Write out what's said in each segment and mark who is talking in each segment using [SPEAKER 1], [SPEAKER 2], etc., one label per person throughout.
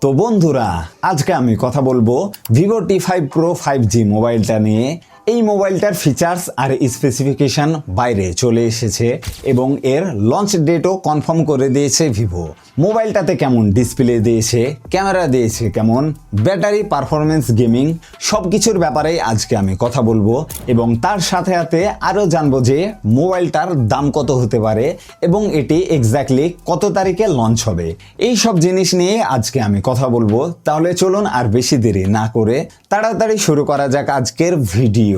[SPEAKER 1] তো বন্ধুরা আজকে আমি কথা বলবো ভিভো টি5 প্রো 5G মোবাইলটা নিয়ে। এই মোবাইলটার ফিচার্স আর স্পেসিফিকেশন বাইরে চলে এসেছে এবং এর লঞ্চ ডেটও কনফার্ম করে দিয়েছে ভিভো। মোবাইলটাতে কেমন ডিসপ্লে দিয়েছে, ক্যামেরা দিয়েছে কেমন, ব্যাটারি পারফরমেন্স, গেমিং সব কিছুর ব্যাপারে আজকে আমি কথা বলবো এবং তার সাথে সাথে আরও জানবো যে মোবাইলটার দাম কত হতে পারে এবং এটি এক্স্যাক্টলি কত তারিখে লঞ্চ হবে। এই সব জিনিস নিয়ে আজকে আমি কথা বলবো। তাহলে চলুন আর বেশি দেরি না করে তাড়াতাড়ি শুরু করা যাক আজকের ভিডিও।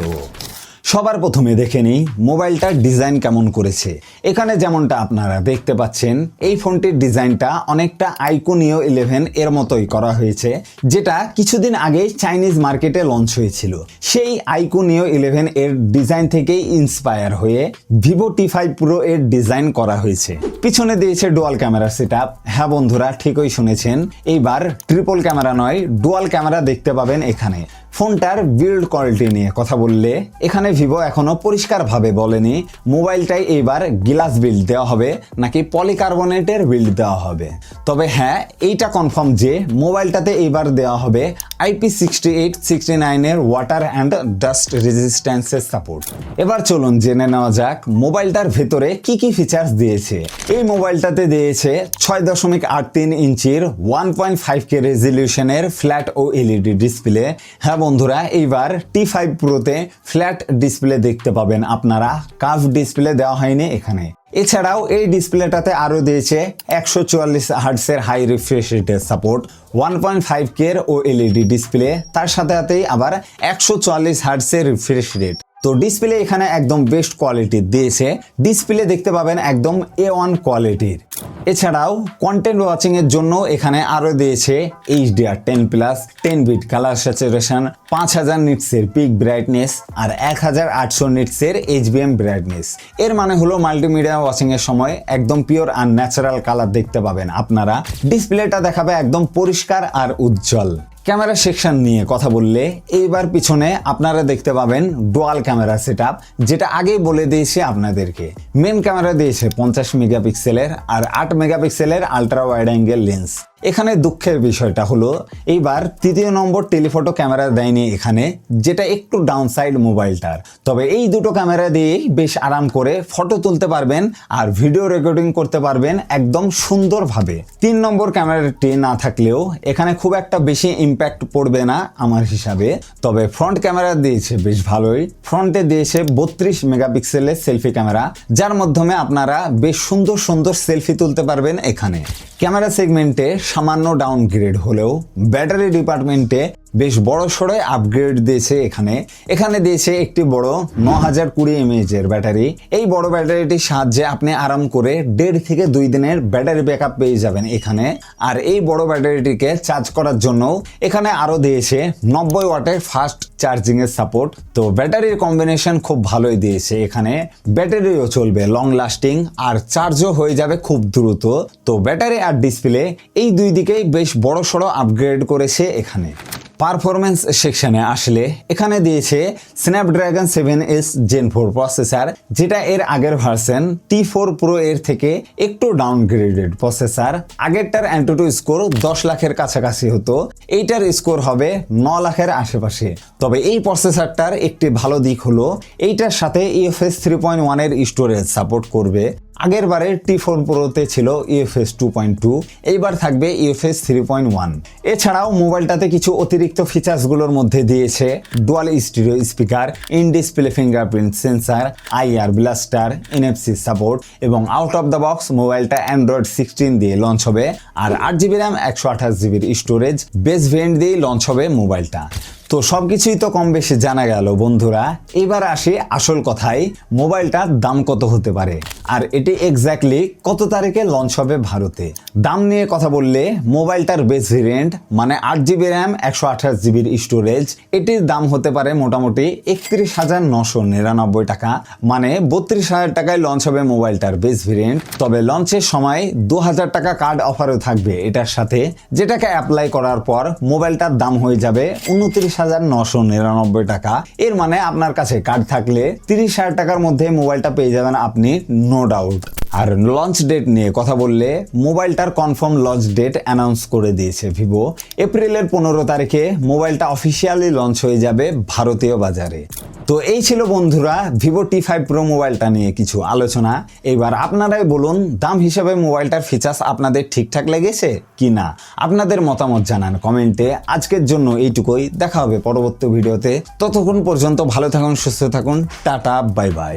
[SPEAKER 1] সবার প্রথমে দেখে নিই মোবাইলটার ডিজাইন কেমন করেছে। এখানে যেমনটা আপনারা দেখতে পাচ্ছেন এই ফোনটির ডিজাইনটা অনেকটা আইকুন নিও 11 এর মতোই করা হয়েছে, যেটা কিছুদিন আগে চাইনিজ মার্কেটে লঞ্চ হয়েছিল। সেই আইকুন নিও 11 এর ডিজাইন থেকেই ইন্সপায়ার হয়ে ভিভো টি5 প্রো এর ডিজাইন করা হয়েছে। পিছনে দিয়েছে ডুয়াল ক্যামেরা সেটআপ। হ্যাঁ বন্ধুরা, ঠিকই শুনেছেন, এইবার ট্রিপল ক্যামেরা নয়, ডুয়াল ক্যামেরা দেখতে পাবেন এখানে। ফোনটার বিল্ড কোয়ালিটি নিয়ে কথা বললে এখানে ভিভো এখনো পরিষ্কারভাবে বলেনি মোবাইলটাই এইবার গ্লাস বিল্ড দেওয়া হবে নাকি পলিকার্বনেটের বিল্ড দেওয়া হবে। তবে হ্যাঁ, এইটা কনফার্ম যে মোবাইলটাতে এইবার দেওয়া হবে IP68-69 এর ওয়াটার অ্যান্ড ডাস্ট রেজিস্ট্যান্সের সাপোর্ট। এবার চলুন জেনে নেওয়া যাক মোবাইলটার ভেতরে কি কি ফিচার্স দিয়েছে। এই মোবাইলটাতে দিয়েছে 6.83 ইঞ্চির 1.5K রেজলিউশনের ফ্ল্যাট ও এলইডি ডিসপ্লে। হ্যাঁ বন্ধুরা, এইবার টি5 প্রোতে ফ্ল্যাট ডিসপ্লে দেখতে পাবেন আপনারা, কার্ভ ডিসপ্লে দেওয়া হয়নি এখানে। এছাড়াও এই ডিসপ্লেটাতে আরও দিয়েছে 144 হার্টসের হাই রিফ্রেশ রেটের সাপোর্ট, 1.5K ও এলইডি ডিসপ্লে, তার সাথে সাথেই আবার 144 হার্টসের রিফ্রেশ রেট। তো ডিসপ্লে এখানে একদম বেস্ট কোয়ালিটির দিয়েছে। ডিসপ্লে দেখতে পাবেন একদম A1 কোয়ালিটির। এছাড়াও কন্টেন্ট ওয়াচিং এর জন্য এখানে আরো দিয়েছে HDR10+, 10 বিট কালার স্যাচুরেশন, 5000 নিটসের পিক ব্রাইটনেস আর 1800 নিটসের HBM ব্রাইটনেস। এর মানে হলো মাল্টিমিডিয়া ওয়াচিং এর সময় একদম পিওর আর ন্যাচারাল কালার দেখতে পাবেন আপনারা। ডিসপ্লেটা দেখাবে একদম পরিষ্কার আর উজ্জ্বল। ক্যামেরা সেকশন নিয়ে কথা বললে এইবার পিছনে আপনারা দেখতে পাবেন ডুয়াল ক্যামেরা সেটআপ, যেটা আগেই বলে দিয়েছি আপনাদেরকে। মেন ক্যামেরা দিয়েছে 50 মেগাপিক্সেলের আর 8 মেগাপিক্সেলের আলট্রা ওয়াইড অ্যাঙ্গেল লেন্স। এখানে দুঃখের বিষয়টা হলো এইবার তৃতীয় নম্বর টেলিফটো ক্যামেরা দেয়নি এখানে, যেটা একটু ডাউন সাইড মোবাইলটার। তবে এই দুটো ক্যামেরা দিয়েই বেশ আরাম করে ফটো তুলতে পারবেন আর ভিডিও রেকর্ডিং করতে পারবেন একদম সুন্দরভাবে। 3 নম্বর ক্যামেরাটি না থাকলেও এখানে খুব একটা বেশি ইম্প্যাক্ট পড়বে না আমার হিসাবে। তবে ফ্রন্ট ক্যামেরা দিয়েছে বেশ ভালোই। ফ্রন্টে দিয়েছে 32 মেগাপিক্সেলের সেলফি ক্যামেরা, যার মাধ্যমে আপনারা বেশ সুন্দর সুন্দর সেলফি তুলতে পারবেন এখানে। ক্যামেরা সেগমেন্টে সামান্য ডাউনগ্রেড হলেও ব্যাটারি ডিপার্টমেন্টে বেশ বড় সড়ো আপগ্রেড দিয়েছে এখানে দিয়েছে একটি বড় 9020 mAh এর ব্যাটারি। এই বড় ব্যাটারিটির সাহায্যে আপনি আরাম করে 1.5 থেকে 2 দিনের ব্যাটারি ব্যাকআপ পেয়ে যাবেন এখানে। আর এই বড় ব্যাটারিটিকে চার্জ করার জন্য এখানে আরো দিয়েছে 90 ওয়াটের ফাস্ট চার্জিং এর সাপোর্ট। তো ব্যাটারির কম্বিনেশন খুব ভালোই দিয়েছে এখানে। ব্যাটারিও চলবে লং লাস্টিং আর চার্জও হয়ে যাবে খুব দ্রুত। তো ব্যাটারি আর ডিসপ্লে এই দুই দিকেই বেশ বড় সড়ো আপগ্রেড করেছে এখানে। পারফরমেন্স সেকশনে আসলে এখানে দিয়েছে স্ন্যাপড্রাগন 7S Gen 4 প্রসেসর, যেটা এর আগের ভার্সন T4 Pro এর থেকে একটু ডাউনগ্রেডেড প্রসেসর। আগেরটার অ্যান্টুটু স্কোর 10 লাখের কাছাকাছি হতো, এইটার স্কোর হবে 9 লাখের আশেপাশে। তবে এই প্রসেসরটার একটি ভালো দিক হলো এইটার সাথে UFS 3.1 এর স্টোরেজ সাপোর্ট করবে। আগের বারের T4 Proতে ছিল UFS 2.2, এইবার থাকবে UFS 3.1। এছাড়াও মোবাইলটাতে কিছু অতিরিক্ত ফিচার্সগুলোর মধ্যে দিয়েছে dual stereo speaker, in display fingerprint sensor, IR blaster, NFC support এবং আউট অফ দ্য বক্স মোবাইলটা Android 16 দিয়ে লঞ্চ হবে আর 8GB RAM 128GB storage base variant দিয়ে লঞ্চ হবে মোবাইলটা। তো সবকিছুই তো কম বেশি জানা গেল বন্ধুরা। এবার আসি আসল কথায়, মোবাইলটার দাম কত হতে পারে আর এটি এক্স্যাক্টলি কত তারিখে লঞ্চ হবে ভারতে। দাম নিয়ে কথা বললে মোবাইলটার বেস ভেরিয়েন্ট মানে 8GB RAM 128GB স্টোরেজ, এটির দাম হতে পারে মোটামুটি 31,999 টাকা, মানে 32,000 টাকায় লঞ্চ হবে মোবাইলটার বেস ভেরিয়েন্ট। তবে লঞ্চের সময় 2000 টাকা কার্ড অফারও থাকবে এটার সাথে, যেটাকে অ্যাপ্লাই করার পর মোবাইলটার দাম হয়ে যাবে 29,000 30,999 টাকা। এর মানে আপনার কাছে কার্ড থাকলে 30,000 টাকার মধ্যে মোবাইলটা পেয়ে যাবেন আপনি, নো ডাউট। আর লঞ্চ ডেট নিয়ে কথা বললে মোবাইলটার কনফার্ম লঞ্চ ডেট অ্যানাউন্স করে দিয়েছে ভিভো। এপ্রিলের 15 তারিখে মোবাইলটা অফিসিয়ালি লঞ্চ হয়ে যাবে ভারতীয় বাজারে। তো এই ছিল বন্ধুরা ভিভো T5 Pro মোবাইলটা নিয়ে কিছু আলোচনা। এবার আপনারাই বলুন দাম হিসেবে মোবাইলটার ফিচার্স আপনাদের ঠিকঠাক লেগেছে কি না, আপনাদের মতামত জানান কমেন্টে। আজকের জন্য এইটুকুই, দেখা হবে পরবর্তী ভিডিওতে। ততক্ষণ পর্যন্ত ভালো থাকুন, সুস্থ থাকুন, টাটা, বাই বাই।